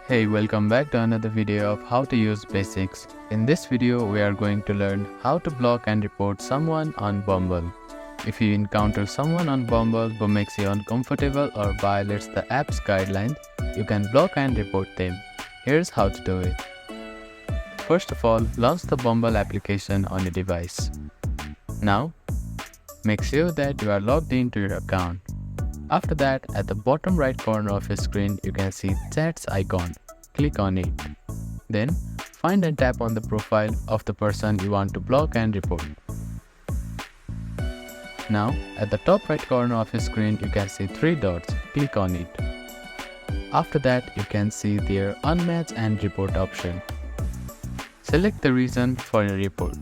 Hey, welcome back to another video of how to use basics. In this video, we are going to learn how to block and report someone on Bumble. If you encounter someone on Bumble who makes you uncomfortable or violates the app's guidelines, you can block and report them. Here's how to do it. First of all, launch the Bumble application on your device. Now, make sure that you are logged into your account. After that, at the bottom right corner of your screen, you can see Chats icon. Click on it. Then, find and tap on the profile of the person you want to block and report. Now, at the top right corner of your screen, you can see 3 dots. Click on it. After that, you can see their Unmatch and Report option. Select the reason for your report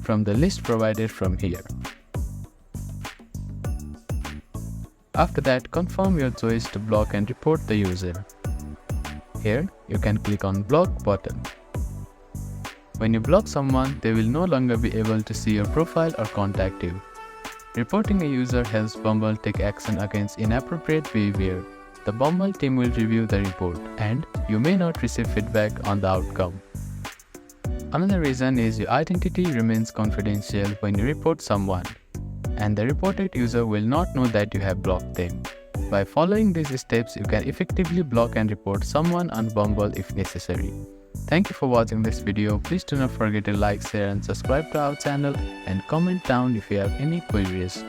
from the list provided from here. After that, confirm your choice to block and report the user. Here, you can click on Block button. When you block someone, they will no longer be able to see your profile or contact you. Reporting a user helps Bumble take action against inappropriate behavior. The Bumble team will review the report, and you may not receive feedback on the outcome. Another reason is your identity remains confidential when you report someone, and the reported user will not know that you have blocked them. By following these steps, you can effectively block and report someone on Bumble if necessary. Thank you for watching this video. Please do not forget to like, share and subscribe to our channel, and comment down if you have any queries.